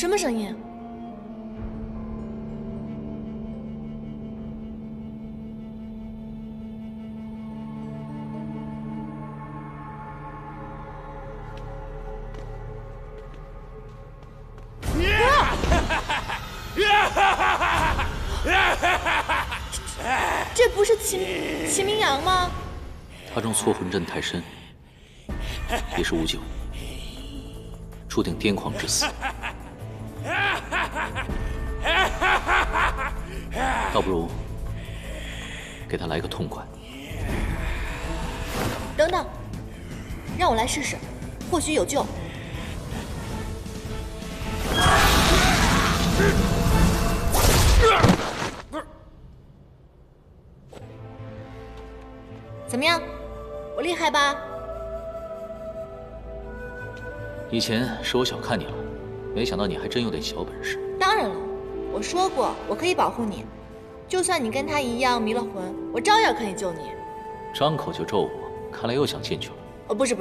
什么声音？这不是齐明阳吗？他中错魂阵太深，也是无救，注定癫狂致死。倒不如给他来个痛快。等等，让我来试试，或许有救。怎么样，我厉害吧？以前是我小看你了，没想到你还真有点小本事。当然了，我说过我可以保护你，就算你跟他一样迷了魂，我照样可以救你。张口就咒我，看来又想进去了。哦，不是，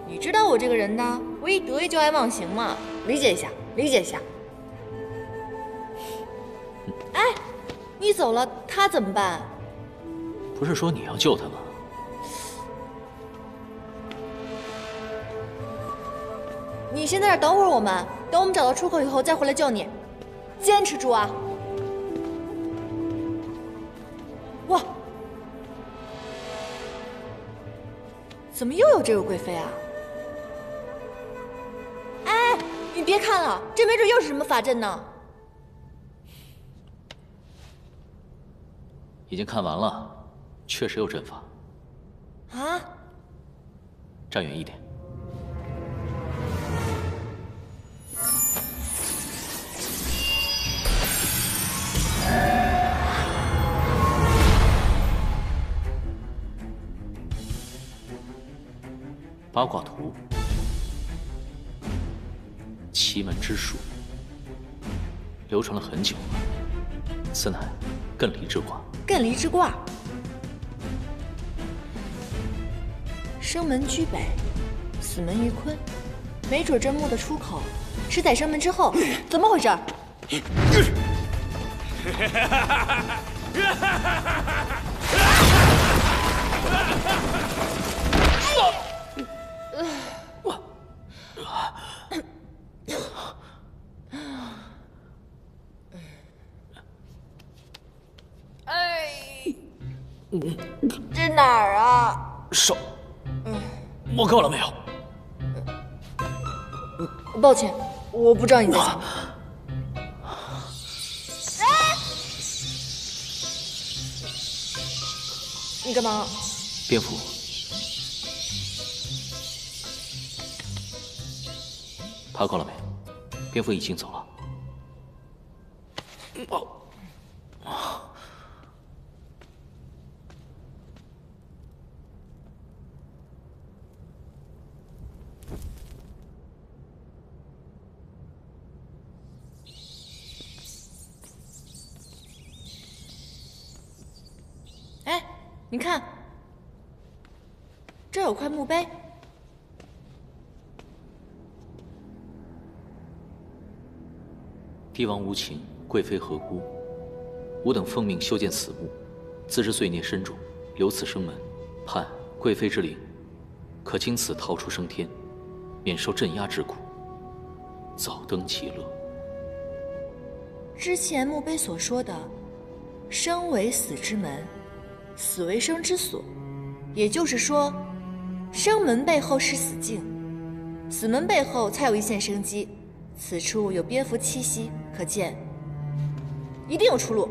你知道我这个人的，我一得意就爱忘形嘛，理解一下，理解一下。哎，你走了，他怎么办？不是说你要救他吗？你先在这儿等会儿我们，等我们找到出口以后再回来救你，坚持住啊！哇，怎么又有这个贵妃啊？哎，你别看了，这没准又是什么法阵呢。已经看完了。确实有阵法。啊！站远一点。八卦图，奇门之术，流传了很久了。此乃艮离之卦。艮离之卦。生门居北，死门于坤，没准这墓的出口是在生门之后，怎么回事？这哪儿啊？手。摸够了没有？抱歉，我不知道你在想。你干嘛？蝙蝠。爬够了没？蝙蝠已经走了。你看，这有块墓碑。帝王无情，贵妃何辜？吾等奉命修建此墓，自知罪孽深重，留此生门，盼贵妃之灵可经此逃出升天，免受镇压之苦，早登极乐。之前墓碑所说的“生为死之门”。死为生之所，也就是说，生门背后是死境，死门背后才有一线生机。此处有蝙蝠栖息，可见一定有出路。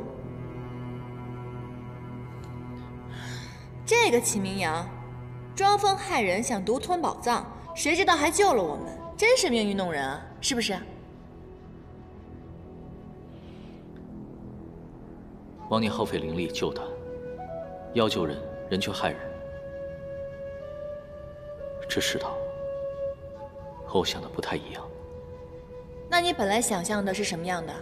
这个齐明阳，装疯害人，想独吞宝藏，谁知道还救了我们，真是命运弄人啊，是不是？王年耗费灵力救他。要救人，人却害人，这世道和我想的不太一样。那你本来想象的是什么样的？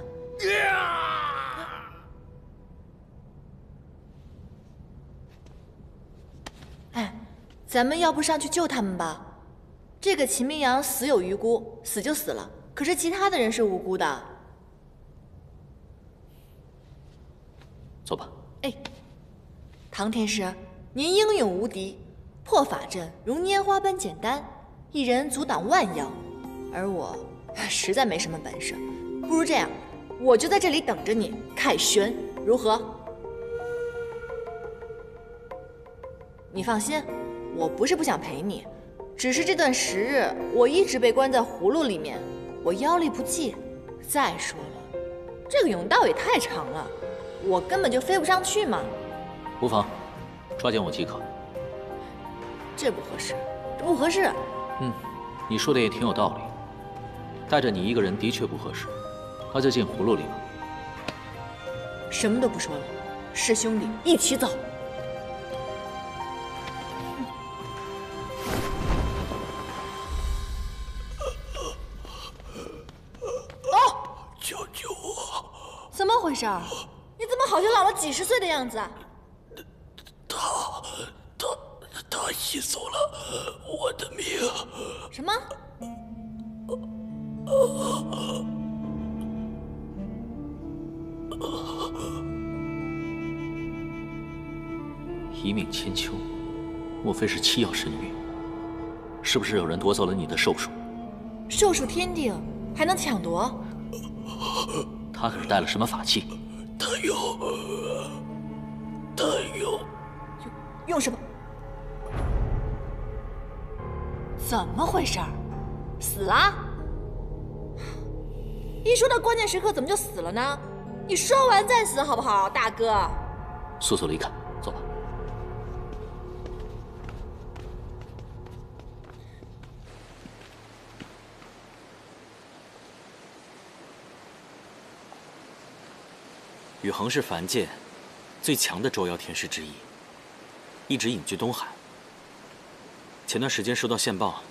哎，咱们要不上去救他们吧？这个秦明阳死有余辜，死就死了，可是其他的人是无辜的。走吧。哎，唐天师，您英勇无敌，破法阵如拈花般简单，一人阻挡万妖，而我实在没什么本事。不如这样，我就在这里等着你凯旋，如何？你放心，我不是不想陪你，只是这段时日我一直被关在葫芦里面，我腰力不济。再说了，这个甬道也太长了，我根本就飞不上去嘛。无妨，抓紧我即可。这不合适，这不合适。你说的也挺有道理，带着你一个人的确不合适，那就进葫芦里吧。什么都不说了，是兄弟一起走。救救我！怎么回事？你怎么好像老了几十岁的样子啊？他吸走了我的命。什么？一命千秋，莫非是七曜神域？是不是有人夺走了你的寿数？寿数天定，还能抢夺？他可是带了什么法器？他用什么？怎么回事？死了？一说到关键时刻，怎么就死了呢？你说完再死好不好，大哥？速速离开，走吧。宇恒是凡界最强的捉妖天师之一，一直隐居东海。前段时间收到线报，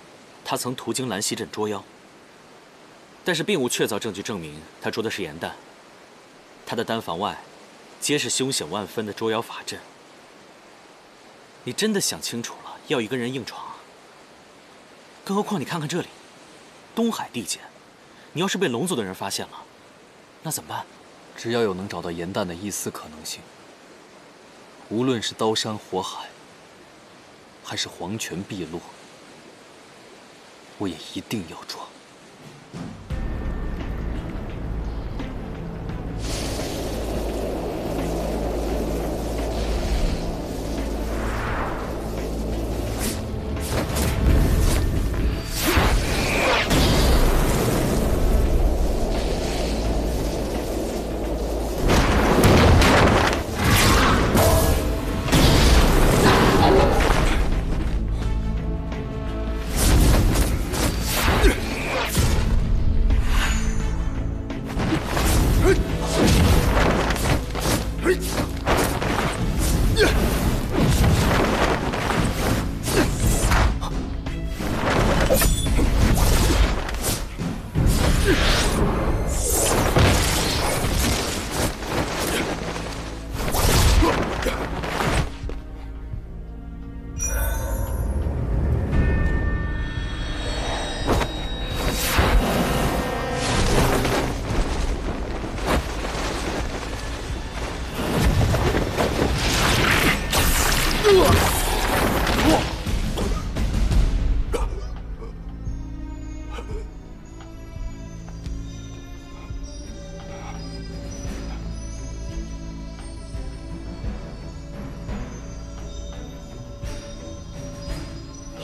他曾途经兰溪镇捉妖，但是并无确凿证据证明他捉的是颜旦。他的丹房外皆是凶险万分的捉妖法阵。你真的想清楚了，要一个人硬闯啊？更何况你看看这里，东海地界，你要是被龙族的人发现了，那怎么办？只要有能找到颜旦的一丝可能性，无论是刀山火海，还是黄泉碧落，我也一定要抓。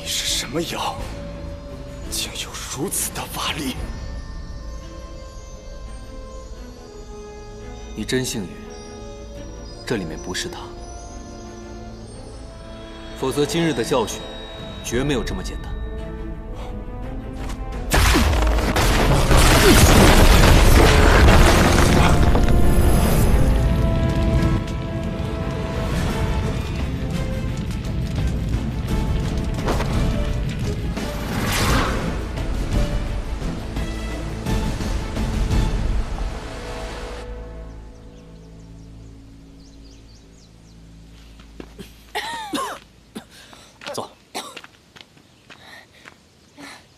什么妖，竟有如此的法力？你真幸运，这里面不是他，否则今日的教训绝没有这么简单。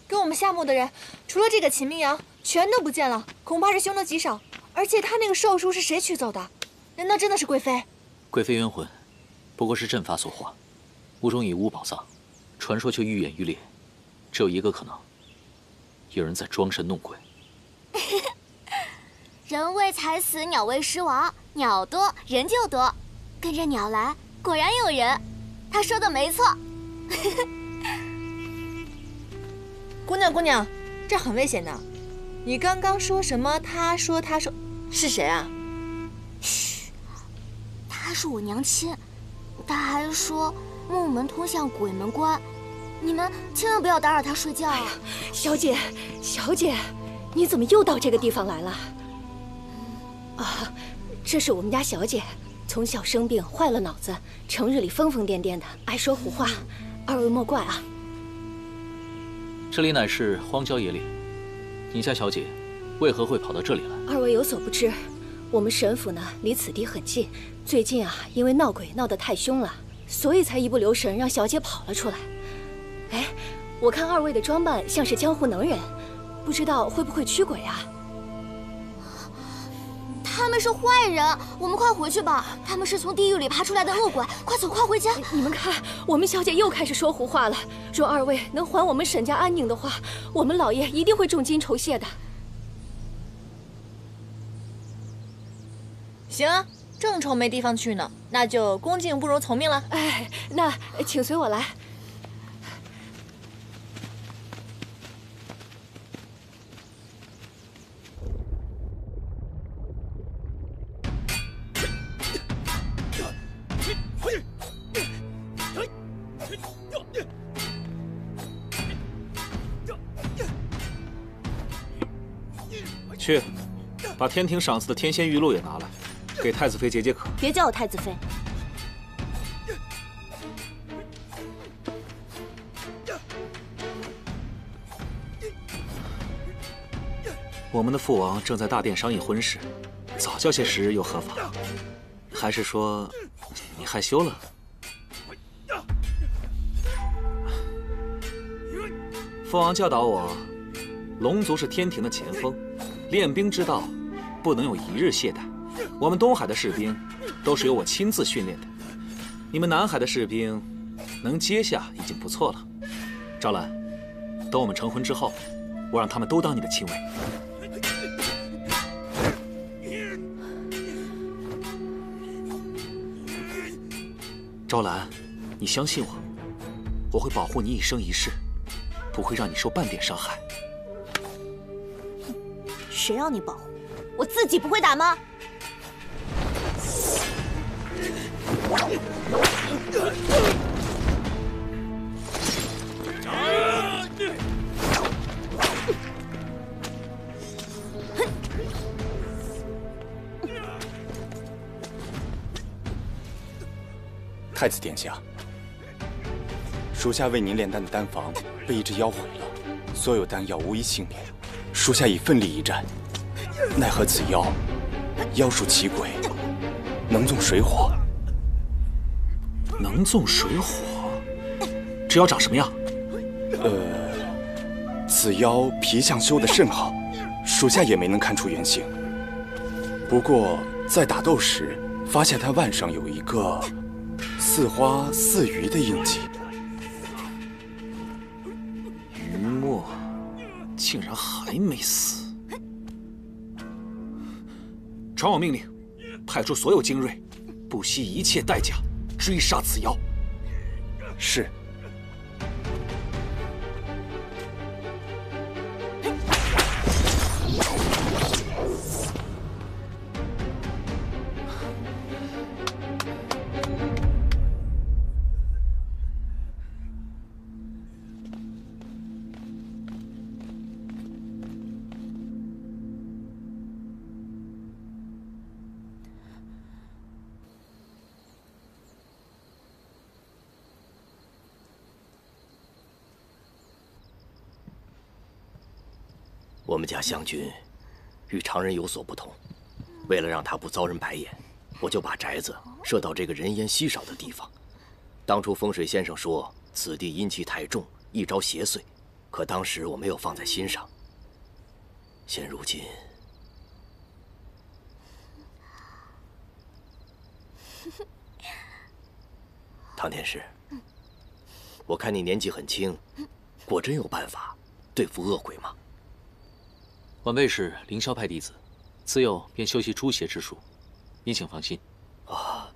跟我们夏目的人，除了这个秦明瑶，全都不见了，恐怕是凶多吉少。而且他那个寿书是谁取走的？难道真的是贵妃？贵妃冤魂，不过是阵法所化，屋中已无宝藏，传说却愈演愈烈。只有一个可能，有人在装神弄鬼。人为财死，鸟为食亡，鸟多人就多，跟着鸟来，果然有人。他说的没错。姑娘，姑娘，这很危险的。你刚刚说什么？他说，是谁啊？嘘，她是我娘亲。她还说木门通向鬼门关，你们千万不要打扰她睡觉啊！哎呀，小姐，小姐，你怎么又到这个地方来了？啊，这是我们家小姐，从小生病坏了脑子，成日里疯疯癫癫的，爱说胡话，二位莫怪啊。这里乃是荒郊野岭，你家小姐为何会跑到这里来？二位有所不知，我们沈府呢离此地很近，最近啊因为闹鬼闹得太凶了，所以才一不留神让小姐跑了出来。哎，我看二位的装扮像是江湖能人，不知道会不会驱鬼啊？他们是坏人，我们快回去吧。他们是从地狱里爬出来的恶鬼，快走，快回家。你们看，我们小姐又开始说胡话了。若二位能还我们沈家安宁的话，我们老爷一定会重金酬谢的。行，正愁没地方去呢，那就恭敬不如从命了。哎，那请随我来。去，把天庭赏赐的天仙玉露也拿来，给太子妃解解渴。别叫我太子妃。我们的父王正在大殿商议婚事，早叫些时日又何妨？还是说你害羞了？父王教导我，龙族是天庭的前锋，练兵之道不能有一日懈怠。我们东海的士兵都是由我亲自训练的，你们南海的士兵能接下已经不错了。赵兰，等我们成婚之后，我让他们都当你的亲卫。赵兰，你相信我，我会保护你一生一世，不会让你受半点伤害。谁让你保护？我自己不会打吗？太子殿下，属下为您炼丹的丹房被一只妖毁了，所有丹药无一幸免。属下已奋力一战，奈何此妖妖术奇诡，能纵水火。能纵水火？这妖长什么样？此妖皮相修得甚好，属下也没能看出原形。不过在打斗时，发现他腕上有一个似花似鱼的印记。于墨竟然还没死！传我命令，派出所有精锐，不惜一切代价追杀此妖。是。我们家湘君与常人有所不同，为了让他不遭人白眼，我就把宅子设到这个人烟稀少的地方。当初风水先生说此地阴气太重，易招邪祟，可当时我没有放在心上。现如今，唐天师，我看你年纪很轻，果真有办法对付恶鬼吗？晚辈是凌霄派弟子，自幼便修习诛邪之术，您请放心。啊，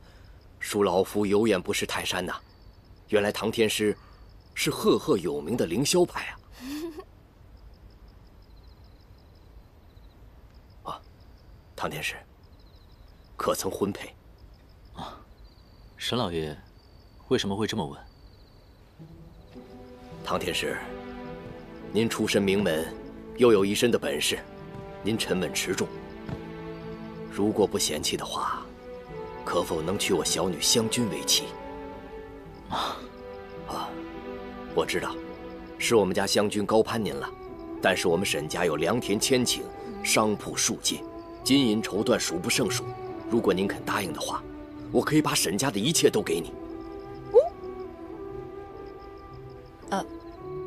恕老夫有眼不识泰山呐！原来唐天师是赫赫有名的凌霄派啊！啊，唐天师，可曾婚配？啊，沈老爷为什么会这么问？唐天师，您出身名门，又有一身的本事，您沉稳持重。如果不嫌弃的话，可否能娶我小女湘君为妻？啊，我知道，是我们家湘君高攀您了，但是我们沈家有良田千顷，商铺数界，金银绸缎数不胜数。如果您肯答应的话，我可以把沈家的一切都给你。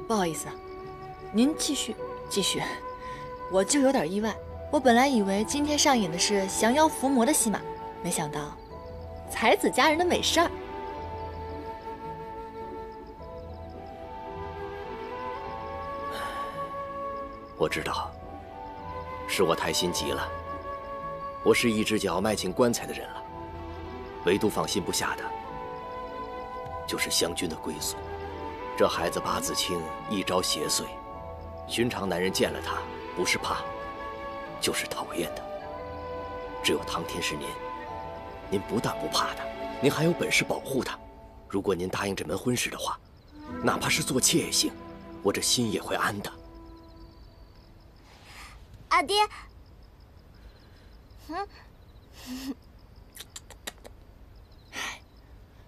不好意思，您继续。我就有点意外，我本来以为今天上演的是降妖伏魔的戏码，没想到才子佳人的美事儿。我知道，是我太心急了，我是一只脚迈进棺材的人了。唯独放心不下的，就是湘君的归宿。这孩子八字轻，一朝邪祟，寻常男人见了他，不是怕，就是讨厌他。只有唐天师您不但不怕他，您还有本事保护他。如果您答应这门婚事的话，哪怕是做妾也行，我这心也会安的。阿爹，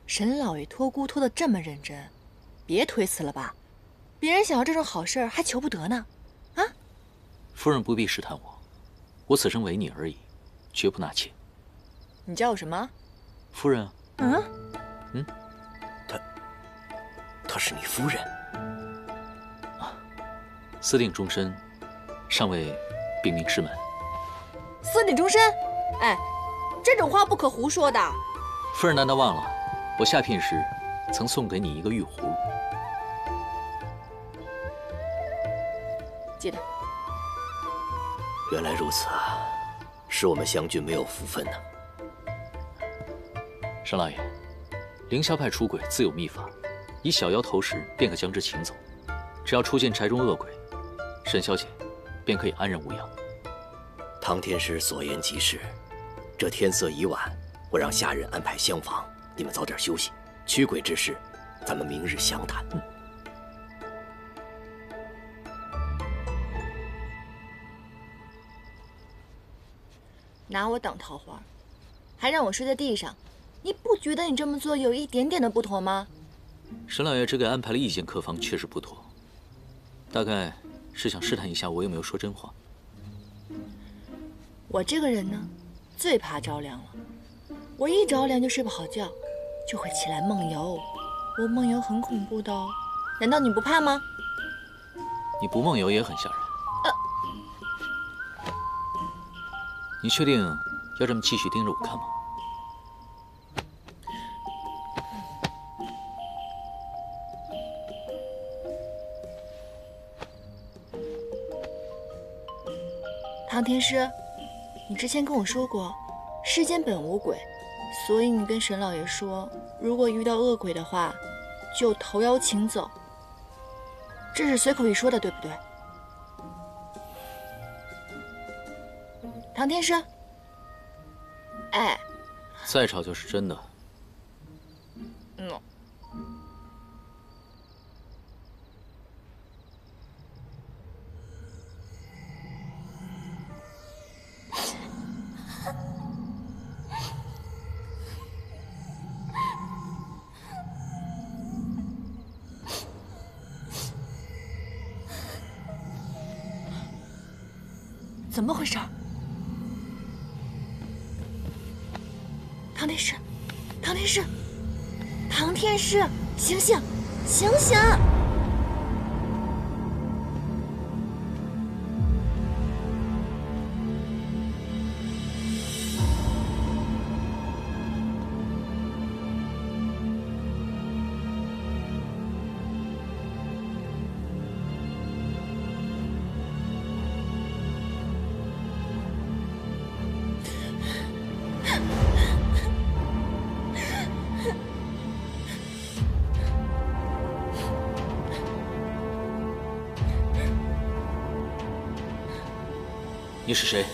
沈老爷托孤托得这么认真，别推辞了吧，别人想要这种好事还求不得呢。啊！夫人不必试探我此生为你而已，绝不纳妾。你叫我什么？夫人啊。她是你夫人？私定终身，尚未禀明师门。私定终身？哎，这种话不可胡说的。夫人难道忘了，我下聘时曾送给你一个玉壶？记得。原来如此啊，是我们湘君没有福分呢。沈老爷，凌霄派出鬼自有秘法，以小妖投食便可将之请走。只要出现宅中恶鬼，沈小姐便可以安然无恙。唐天师所言极是，这天色已晚，我让下人安排厢房，你们早点休息。驱鬼之事，咱们明日详谈。拿我挡桃花，还让我睡在地上，你不觉得你这么做有一点点的不妥吗？沈老爷只给安排了一间客房，确实不妥。大概是想试探一下我有没有说真话。我这个人呢，最怕着凉了。我一着凉就睡不好觉，就会起来梦游。我梦游很恐怖的哦，难道你不怕吗？你不梦游也很吓人。你确定要这么继续盯着我看吗？唐天师，你之前跟我说过，世间本无鬼，所以你跟沈老爷说，如果遇到恶鬼的话，就投妖请走。这是随口一说的，对不对？唐天师，哎，再吵就是真的。怎么回事？唐天师，唐天师，唐天师，醒醒，醒醒！你是谁？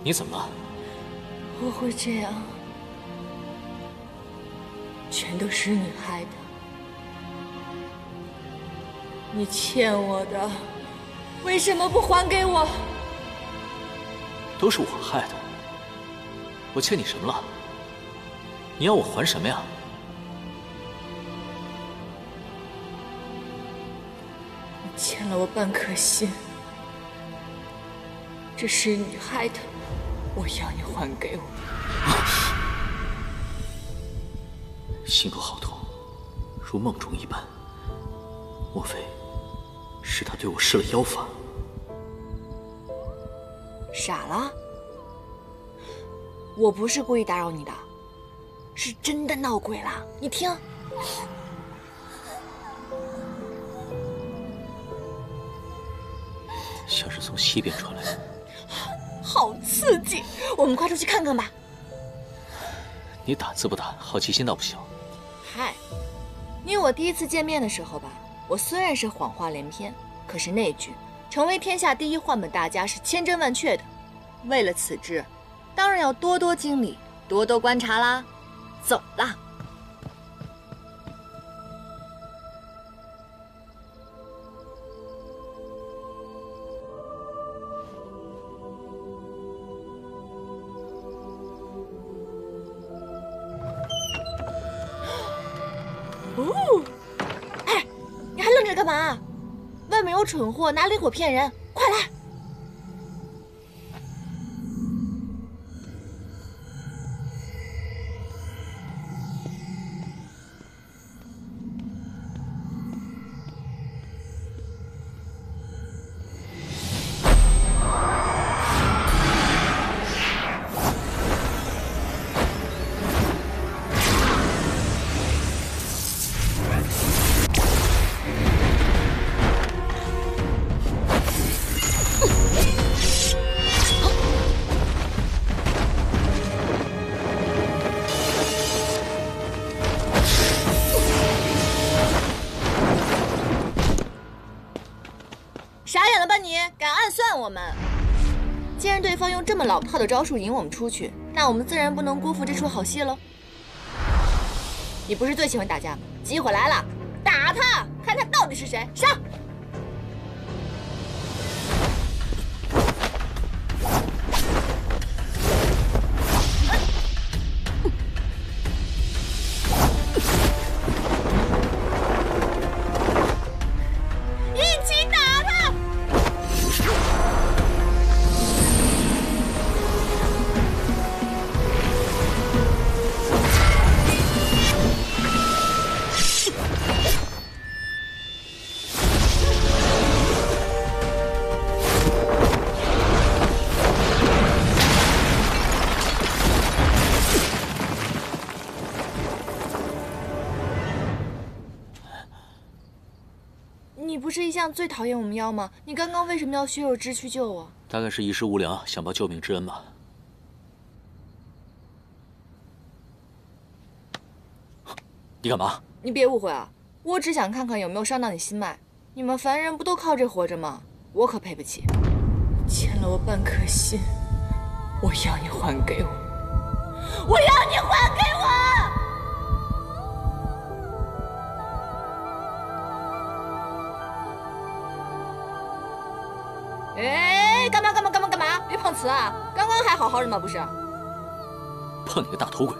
你怎么了？我会这样，全都是你害的。你欠我的，为什么不还给我？都是我害的。我欠你什么了？你要我还什么呀？你欠了我半颗心，这是你害的，我要你还给我。心头好痛，如梦中一般。莫非是他对我施了妖法？傻了？我不是故意打扰你的，是真的闹鬼了。你听，像是从西边传来的。好刺激！我们快出去看看吧。你胆子不大，好奇心倒不小。嗨，你我第一次见面的时候吧，我虽然是谎话连篇，可是那句成为天下第一换本大家是千真万确的。为了此志，当然要多多经历，多多观察啦。走啦！哦，哎，你还愣着干嘛？外面有蠢货拿灵火骗人，快来！傻眼了吧你？敢暗算我们？既然对方用这么老套的招数引我们出去，那我们自然不能辜负这出好戏喽。你不是最喜欢打架吗？机会来了，打他，看他到底是谁！上！你不是一向最讨厌我们妖吗？你刚刚为什么要血肉之躯救我？大概是一时无良，想报救命之恩吧。你干嘛？你别误会啊，我只想看看有没有伤到你心脉。你们凡人不都靠这活着吗？我可赔不起。欠了我半颗心，我要你还给我！我要你还给我！哎，干嘛？别碰瓷啊！刚刚还好好的嘛，不是？碰你个大头鬼！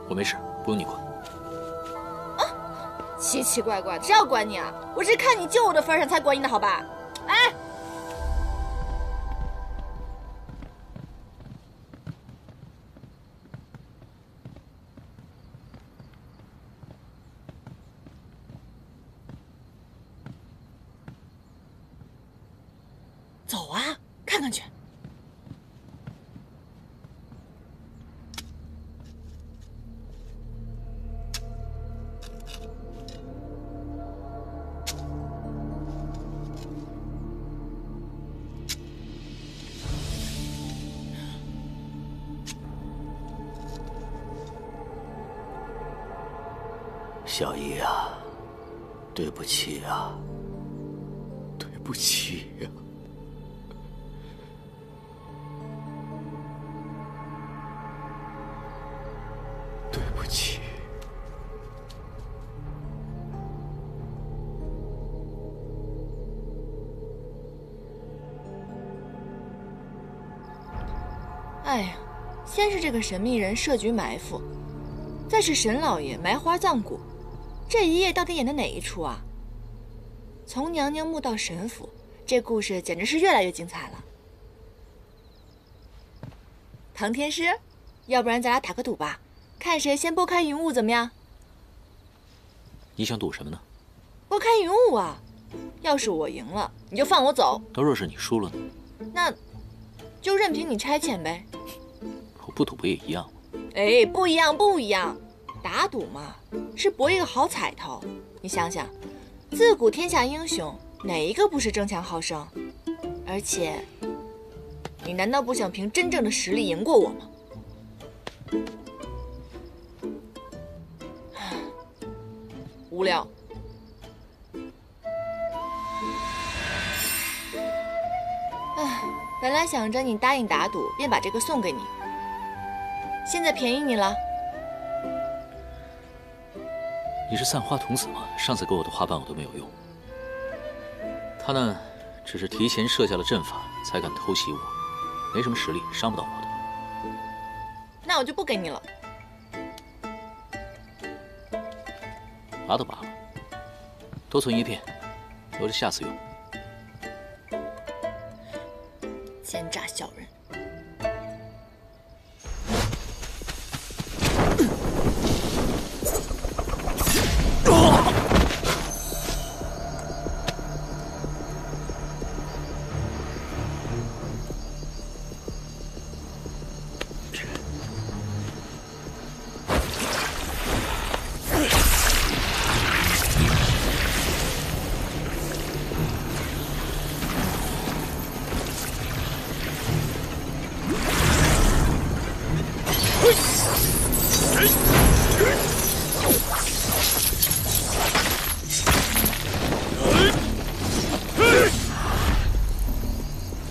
我没事，不用你管。奇奇怪怪的，谁要管你啊？我是看你救我的份上才管你的，好吧？哎，走啊，看看去。小姨啊，对不起啊，不起呀！对不起。哎呀，先是这个神秘人设局埋伏，再是沈老爷埋花葬骨，这一夜到底演的哪一出啊？从娘娘墓到神府，这故事简直是越来越精彩了。唐天师，要不然咱俩打个赌吧，看谁先拨开云雾，怎么样？你想赌什么呢？拨开云雾啊！要是我赢了，你就放我走；那若是你输了呢？那就任凭你差遣呗。我不赌不也一样吗？哎，不一样，不一样。打赌嘛，是博一个好彩头。你想想，自古天下英雄，哪一个不是争强好胜？而且，你难道不想凭真正的实力赢过我吗？无聊。唉，本来想着你答应打赌，便把这个送给你，现在便宜你了。你是散花童子吗？上次给我的花瓣我都没有用。他呢，只是提前设下了阵法，才敢偷袭我，没什么实力，伤不到我的。那我就不给你了。拔都拔了，多存一片，留着下次用。奸诈小人！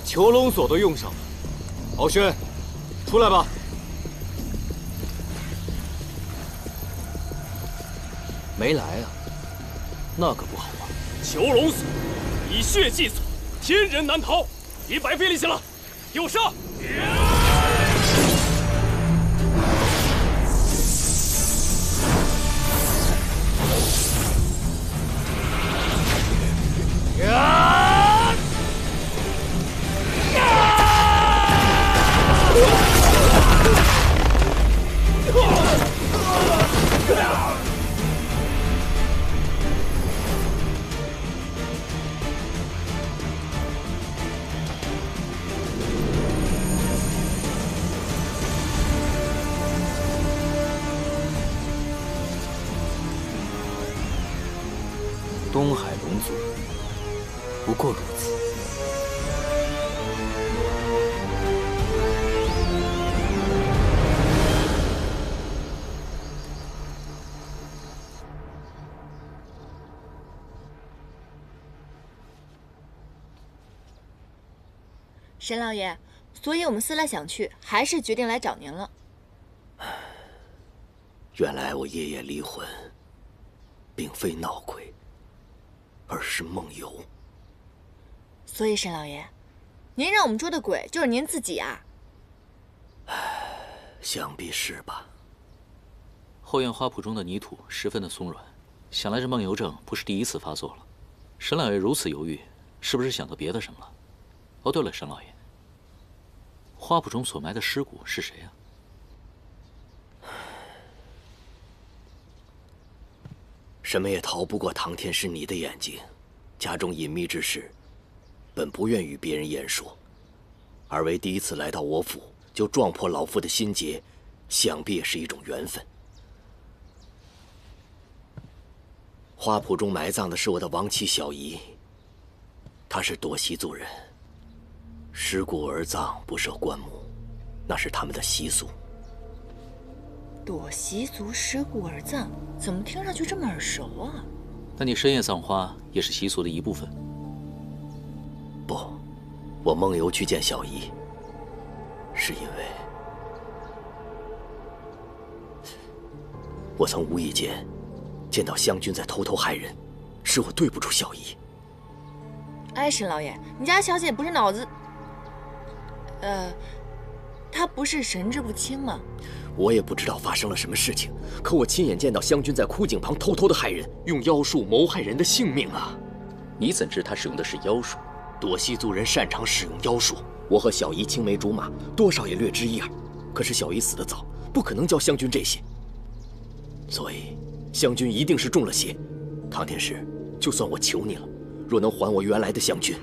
囚龙锁都用上了，敖轩，出来吧。没来啊？那可不好啊。囚龙锁，以血祭锁，天人难逃，别白费力气了，给我上！东海龙族，不过如此。沈老爷，所以我们思来想去，还是决定来找您了。原来我爷爷离魂，并非闹鬼，而是梦游。所以沈老爷，您让我们捉的鬼就是您自己啊？想必是吧。后院花圃中的泥土十分的松软，想来这梦游症不是第一次发作了。沈老爷如此犹豫，是不是想到别的什么了？哦，对了，沈老爷，花圃中所埋的尸骨是谁啊？什么也逃不过唐天师你的眼睛。家中隐秘之事，本不愿与别人言说，而为第一次来到我府，就撞破老夫的心结，想必也是一种缘分。花圃中埋葬的是我的亡妻小姨，她是朵西族人，尸骨而葬不设棺木，那是他们的习俗。朵西族尸骨而葬，怎么听上去这么耳熟啊？那你深夜葬花也是习俗的一部分。不，我梦游去见小姨，是因为我曾无意间见到湘君在偷偷害人，是我对不住小姨。哎，沈老爷，你家小姐不是脑子……她不是神志不清吗？我也不知道发生了什么事情，可我亲眼见到湘君在枯井旁偷偷的害人，用妖术谋害人的性命啊！你怎知他使用的是妖术？朵西族人擅长使用妖术，我和小姨青梅竹马，多少也略知一二。可是小姨死得早，不可能教湘君这些，所以湘君一定是中了邪。唐天师，就算我求你了，若能还我原来的湘君，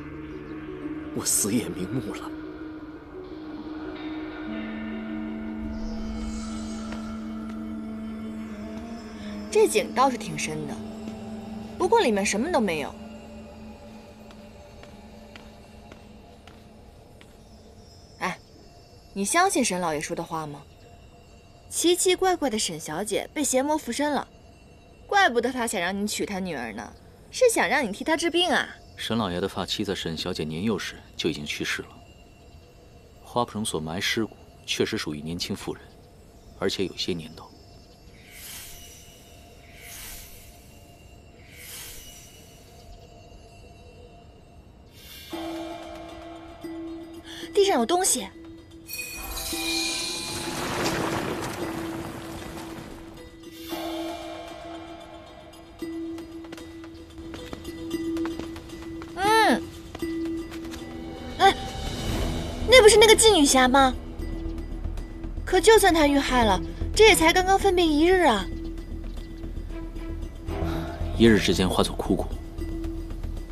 我死也瞑目了。这井倒是挺深的，不过里面什么都没有。哎，你相信沈老爷说的话吗？奇奇怪怪的沈小姐被邪魔附身了，怪不得他想让你娶她女儿呢，是想让你替他治病啊。沈老爷的发妻在沈小姐年幼时就已经去世了。花圃所埋尸骨确实属于年轻妇人，而且有些年头。地上有东西。哎，那不是那个妓女侠吗？可就算她遇害了，这也才刚刚分别1日啊。1日之间化作枯骨，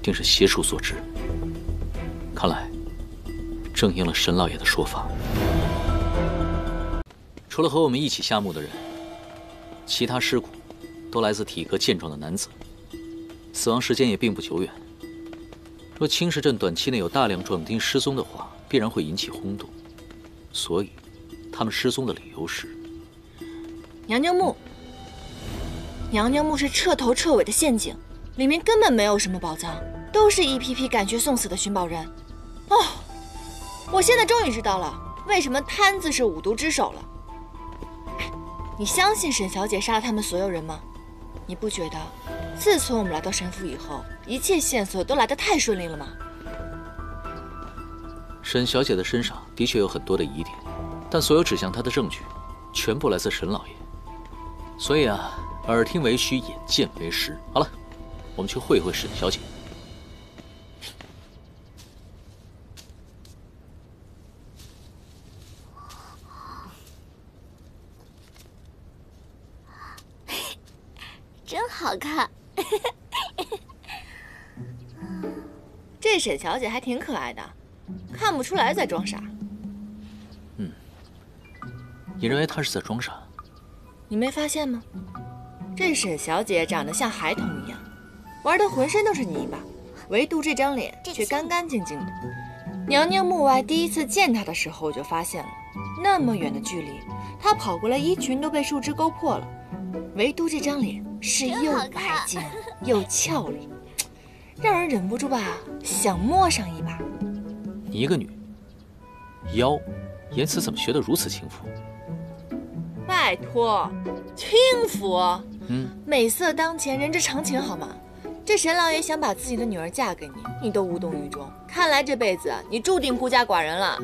定是邪术所致。看来正应了沈老爷的说法。除了和我们一起下墓的人，其他尸骨都来自体格健壮的男子，死亡时间也并不久远。若青石镇短期内有大量壮丁失踪的话，必然会引起轰动。所以，他们失踪的理由是娘娘墓。娘娘墓是彻头彻尾的陷阱，里面根本没有什么宝藏，都是一批批赶去送死的寻宝人。哦，我现在终于知道了，为什么贪字是五毒之首了。你相信沈小姐杀了他们所有人吗？你不觉得，自从我们来到神府以后，一切线索都来得太顺利了吗？沈小姐的身上的确有很多的疑点，但所有指向她的证据，全部来自沈老爷。所以啊，耳听为虚，眼见为实。好了，我们去会会沈小姐。真好看。这沈小姐还挺可爱的，看不出来在装傻。你认为她是在装傻？你没发现吗？这沈小姐长得像孩童一样，玩的浑身都是泥巴，唯独这张脸却干干净净的。娘娘墓外第一次见她的时候，我就发现了，那么远的距离，她跑过来衣裙都被树枝勾破了，唯独这张脸是又白净又俏丽，让人忍不住吧想摸上一把。你一个女妖，言辞怎么学得如此轻浮？拜托，轻浮？美色当前，人之常情，好吗？这沈老爷想把自己的女儿嫁给你，你都无动于衷。看来这辈子你注定孤家寡人了。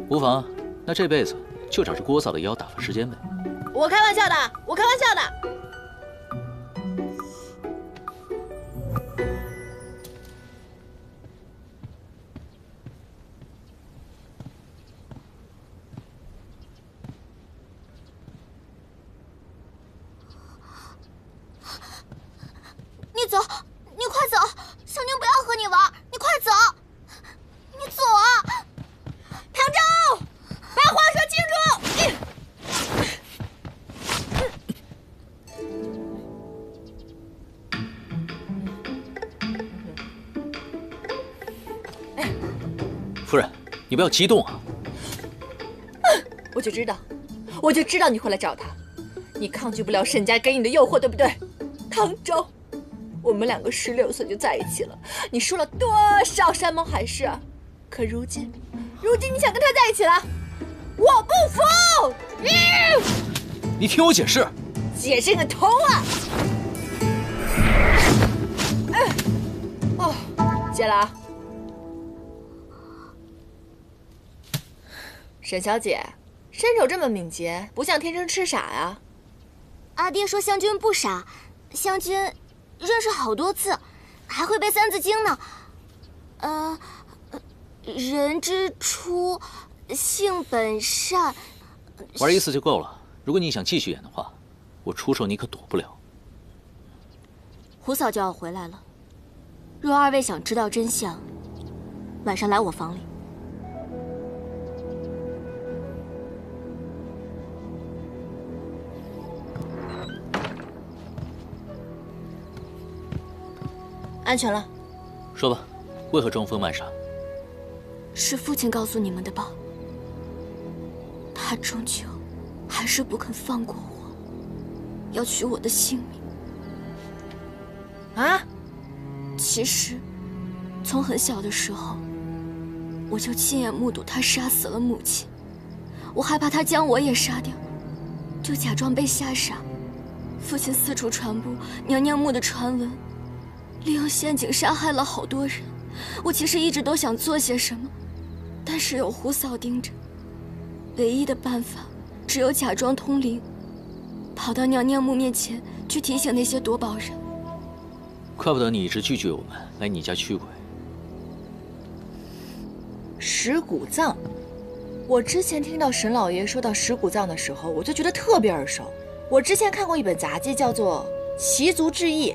无妨，那这辈子就找这聒噪的妖打发时间呗。我开玩笑的，我开玩笑的。你走，你快走！小宁不要和你玩，你快走！你走啊！唐周，把话说清楚！夫人，你不要激动啊！我就知道你会来找他，你抗拒不了沈家给你的诱惑，对不对？唐周，我们两个16岁就在一起了，你说了多少山盟海誓？可如今你想跟他在一起了，我不服！你听我解释。解释个头啊！哦，接了啊。沈小姐，身手这么敏捷，不像天生痴傻呀。阿爹说湘君不傻，湘君认识好多字，还会背三字经呢。人之初，性本善。玩一次就够了。如果你想继续演的话，我出手你可躲不了。胡嫂就要回来了，若二位想知道真相，晚上来我房里。安全了。说吧，为何装疯卖傻？是父亲告诉你们的吧？他终究还是不肯放过我，要取我的性命。啊？其实，从很小的时候，我就亲眼目睹他杀死了母亲。我害怕他将我也杀掉，就假装被吓傻。父亲四处传播娘娘墓的传闻，利用陷阱杀害了好多人。我其实一直都想做些什么，但是有胡嫂盯着，唯一的办法只有假装通灵，跑到娘娘墓面前去提醒那些夺宝人。怪不得你一直拒绝我们来你家驱鬼。石鼓藏，我之前听到沈老爷说到石鼓藏的时候，我就觉得特别耳熟。我之前看过一本杂记，叫做《习族志异》，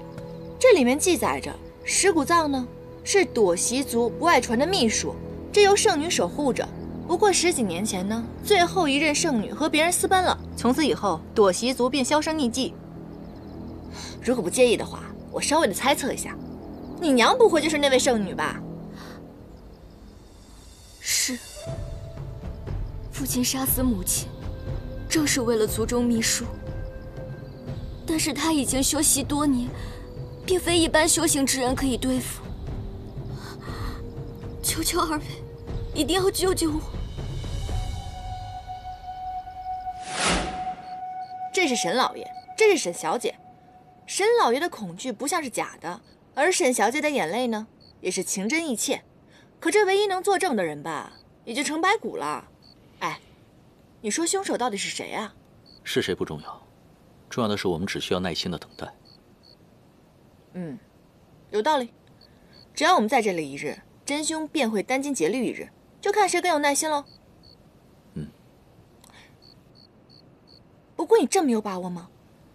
这里面记载着石鼓藏呢是朵习族不爱传的秘术，这由圣女守护着。不过10几年前呢，最后一任圣女和别人私奔了，从此以后朵习族便销声匿迹。如果不介意的话，我稍微的猜测一下，你娘不会就是那位圣女吧？是。父亲杀死母亲，正是为了族中秘术。但是他已经修习多年，并非一般修行之人可以对付。求求二位，一定要救救我！这是沈老爷，这是沈小姐。沈老爷的恐惧不像是假的，而沈小姐的眼泪呢，也是情真意切。可这唯一能作证的人吧，也就程白骨了。哎，你说凶手到底是谁啊？是谁不重要，重要的是我们只需要耐心的等待。有道理。只要我们在这里一日，真凶便会殚精竭虑一日，就看谁更有耐心喽。不过你这么有把握吗？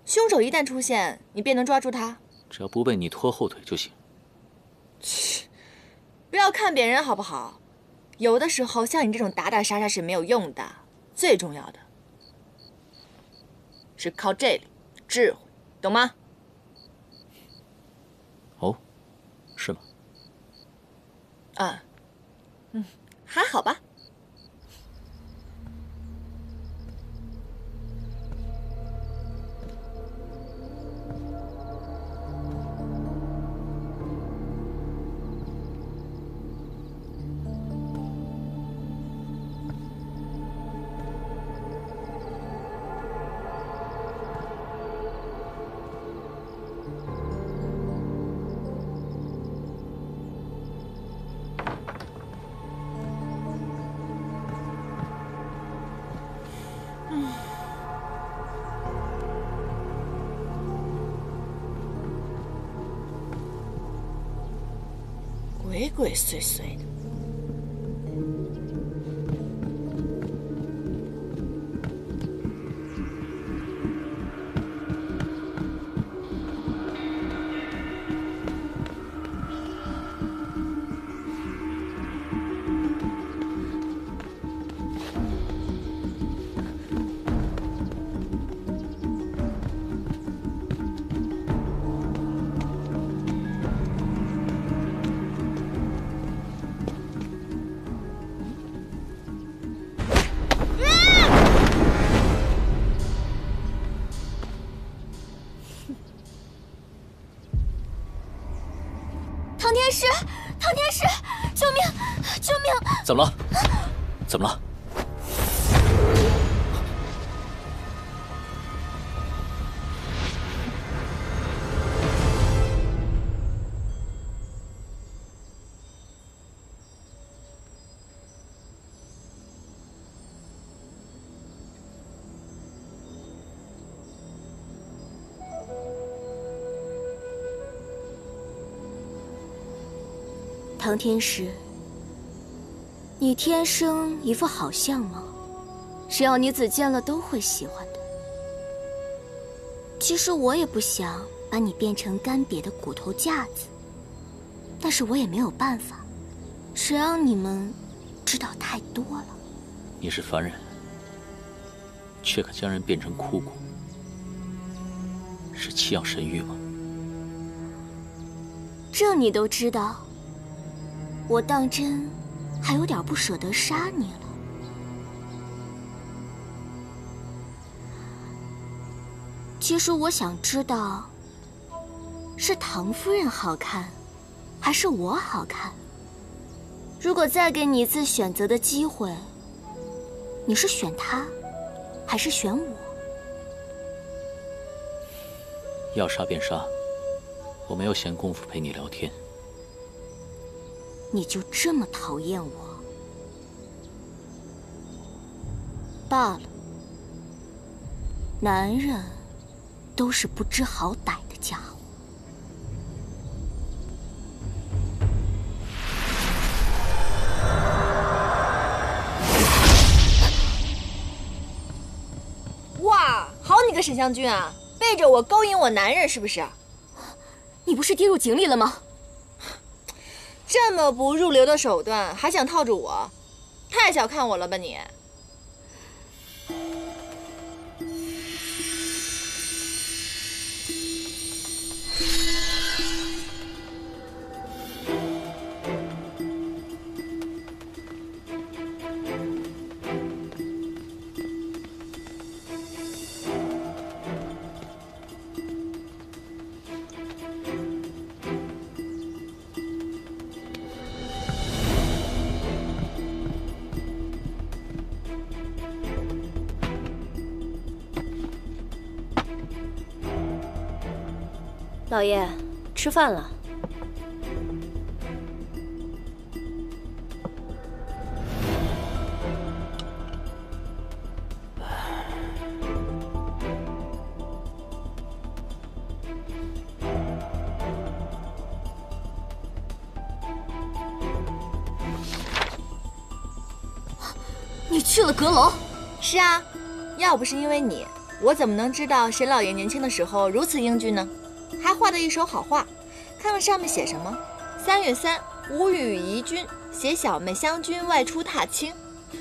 凶手一旦出现，你便能抓住他？只要不被你拖后腿就行。切，不要看扁人好不好？有的时候像你这种打打杀杀是没有用的，最重要的是靠这里智慧，懂吗？哦，是吗？还好吧。鬼鬼祟祟的。天师，唐天师，救命！救命！怎么了？怎么了？唐天师，你天生一副好相貌，只要你子见了都会喜欢的。其实我也不想把你变成干瘪的骨头架子，但是我也没有办法，谁让你们知道太多了。你是凡人，却可将人变成枯骨，是弃养神域吗？这你都知道？我当真还有点不舍得杀你了。其实我想知道，是唐夫人好看，还是我好看？如果再给你一次选择的机会，你是选她，还是选我？要杀便杀，我没有闲工夫陪你聊天。你就这么讨厌我？罢了，男人都是不知好歹的家伙。哇，好你个沈香君啊，背着我勾引我男人是不是？你不是跌入井里了吗？这么不入流的手段，还想套着我，太小看我了吧你！老爷，吃饭了。你去了阁楼？是啊，要不是因为你，我怎么能知道沈老爷年轻的时候如此英俊呢？还画得一手好画，看看上面写什么：3月3，吾与宜君携小妹相君外出踏青。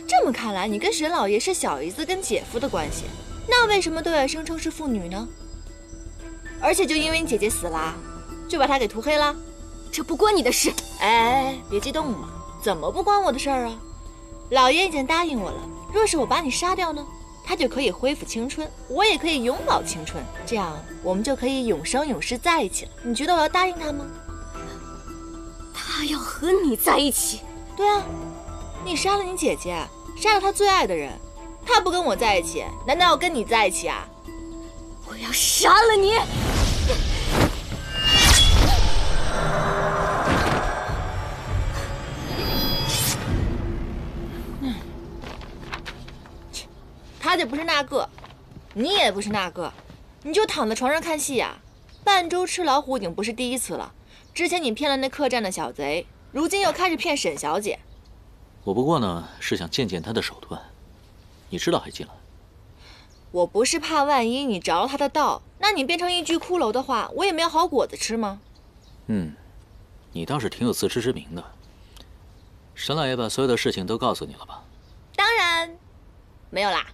这么看来，你跟沈老爷是小姨子跟姐夫的关系，那为什么对外声称是父女呢？而且就因为你姐姐死了，就把她给涂黑了？这不关你的事。哎，别激动嘛，怎么不关我的事儿啊？老爷已经答应我了，若是我把你杀掉呢，他就可以恢复青春，我也可以永葆青春，这样我们就可以永生永世在一起了。你觉得我要答应他吗？他要和你在一起？对啊，你杀了你姐姐，杀了他最爱的人，他不跟我在一起，难道要跟你在一起啊？我要杀了你！他就不是那个，你也不是那个，你就躺在床上看戏呀？半周吃老虎已经不是第一次了。之前你骗了那客栈的小贼，如今又开始骗沈小姐。我不过呢是想见见他的手段，你知道还进来？我不是怕万一你着了他的道，那你变成一具骷髅的话，我也没有好果子吃吗？你倒是挺有自知之明的。沈老爷把所有的事情都告诉你了吧？当然没有啦。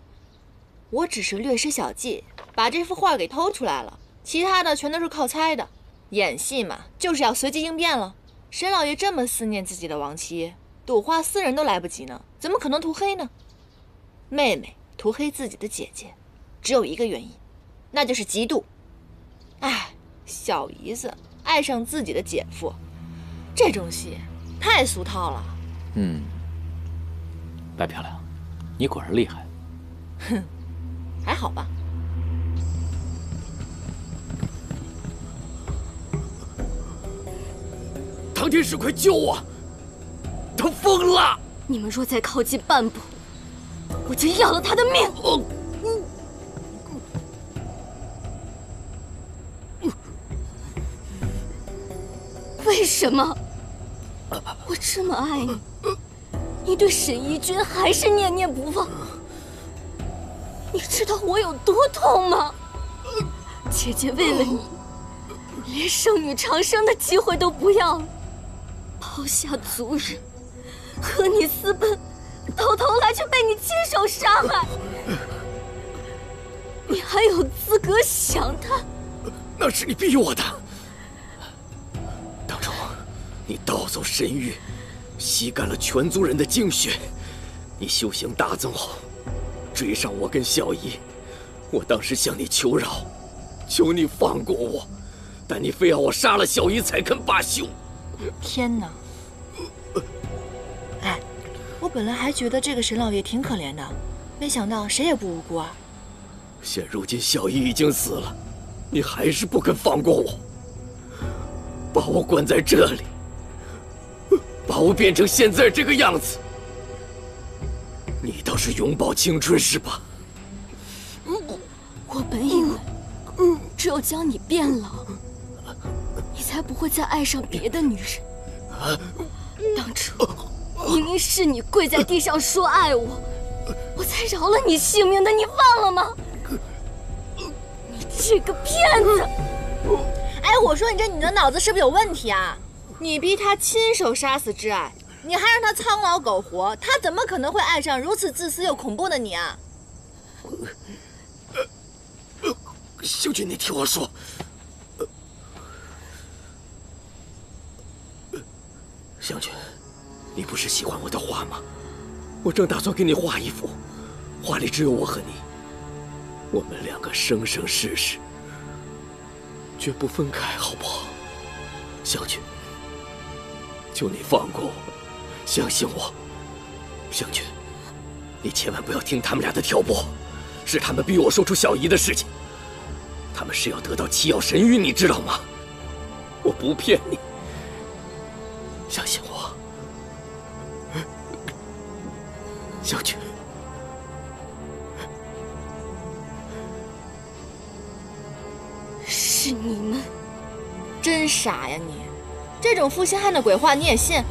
我只是略施小计，把这幅画给偷出来了，其他的全都是靠猜的。演戏嘛，就是要随机应变了。沈老爷这么思念自己的亡妻，睹花思人都来不及呢，怎么可能涂黑呢？妹妹涂黑自己的姐姐，只有一个原因，那就是嫉妒。哎，小姨子爱上自己的姐夫，这种戏太俗套了。白漂亮，你果然厉害。哼，还好吧。唐天使，快救我！他疯了！你们若再靠近半步，我就要了他的命！为什么？我这么爱你，你对沈怡君还是念念不忘？你知道我有多痛吗？姐姐为了你，连圣女长生的机会都不要了，抛下族人，和你私奔，到头来却被你亲手杀害。你还有资格想他？那是你逼我的。当初你盗走神玉，吸干了全族人的精血，你修行大增后，追上我跟小姨。我当时向你求饶，求你放过我，但你非要我杀了小姨才肯罢休。天哪！哎，我本来还觉得这个沈老爷挺可怜的，没想到谁也不无辜啊。现如今小姨已经死了，你还是不肯放过我，把我关在这里，把我变成现在这个样子。你倒是永葆青春是吧？我本以为，只有将你变老，你才不会再爱上别的女人。当初明明是你跪在地上说爱我，我才饶了你性命的，你忘了吗？你这个骗子！哎，我说你这女的脑子是不是有问题啊？你逼他亲手杀死挚爱，你还让他苍老苟活，他怎么可能会爱上如此自私又恐怖的你啊？秀君，你听我说。湘君，你不是喜欢我的画吗？我正打算给你画一幅，画里只有我和你，我们两个生生世世，绝不分开，好不好？湘君，求你放过我，相信我。湘君，你千万不要听他们俩的挑拨，是他们逼我说出小姨的事情。他们是要得到七曜神玉，你知道吗？我不骗你，相信我，小君。是你们，真傻呀你！这种负心汉的鬼话你也信？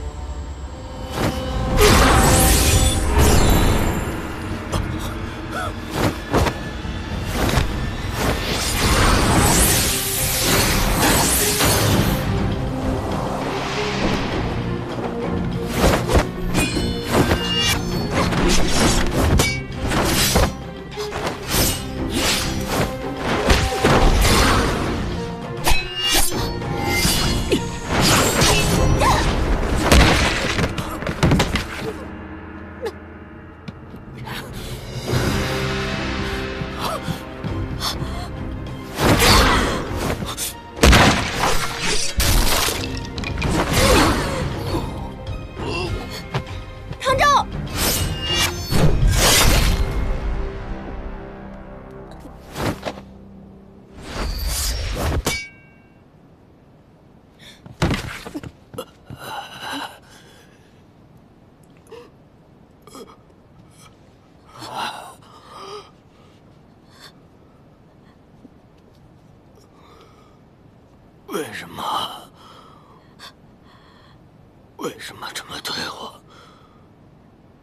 为什么这么对我？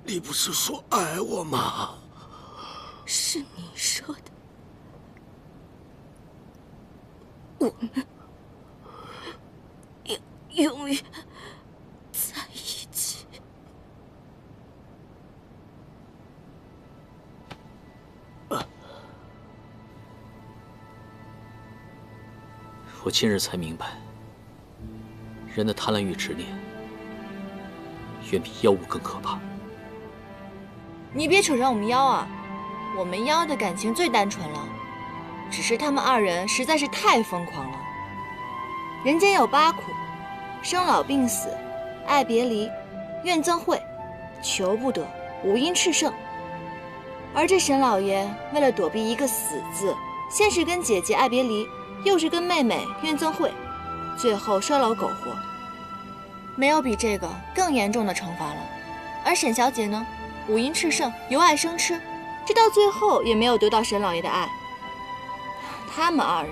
你不是说爱我吗？是你说的，我们永远在一起。我今日才明白，人的贪婪与执念，远比妖物更可怕。你别扯上我们妖啊！我们妖的感情最单纯了，只是他们二人实在是太疯狂了。人间有8苦：生老病死、爱别离、怨憎会，求不得，五阴炽盛。而这沈老爷为了躲避一个死字，先是跟姐姐爱别离，又是跟妹妹怨憎会，最后衰老苟活。没有比这个更严重的惩罚了。而沈小姐呢，五阴炽盛，由爱生痴，这到最后也没有得到沈老爷的爱。他们二人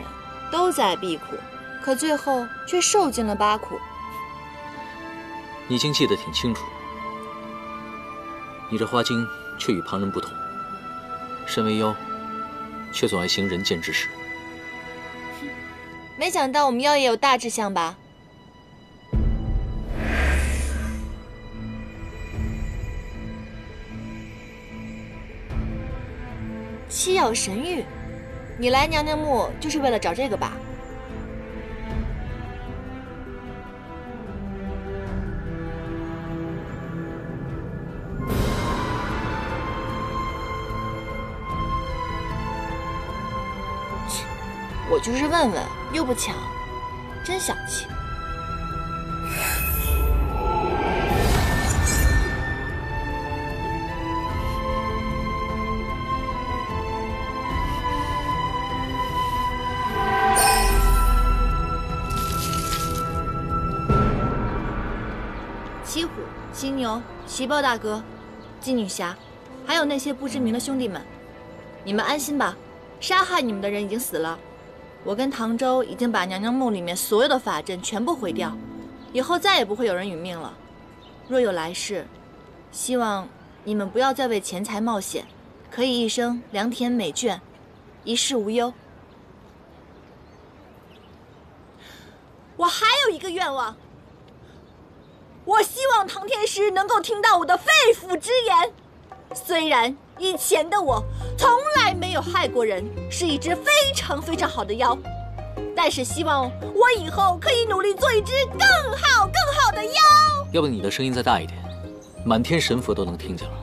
都在避苦，可最后却受尽了8苦。你已经记得挺清楚，你这花精却与旁人不同，身为妖，却总爱行人间之事。没想到我们妖也有大志向吧？七曜神玉，你来娘娘墓就是为了找这个吧？我就是问问，又不抢，真小气。七虎、犀牛、奇豹大哥、金女侠，还有那些不知名的兄弟们，你们安心吧，杀害你们的人已经死了。我跟唐周已经把娘娘墓里面所有的法阵全部毁掉，以后再也不会有人殒命了。若有来世，希望你们不要再为钱财冒险，可以一生良田美眷，一世无忧。我还有一个愿望，我希望唐天师能够听到我的肺腑之言。虽然以前的我从来没有害过人，是一只非常非常好的妖，但是希望我以后可以努力做一只更好的妖。要不你的声音再大一点，满天神佛都能听见了。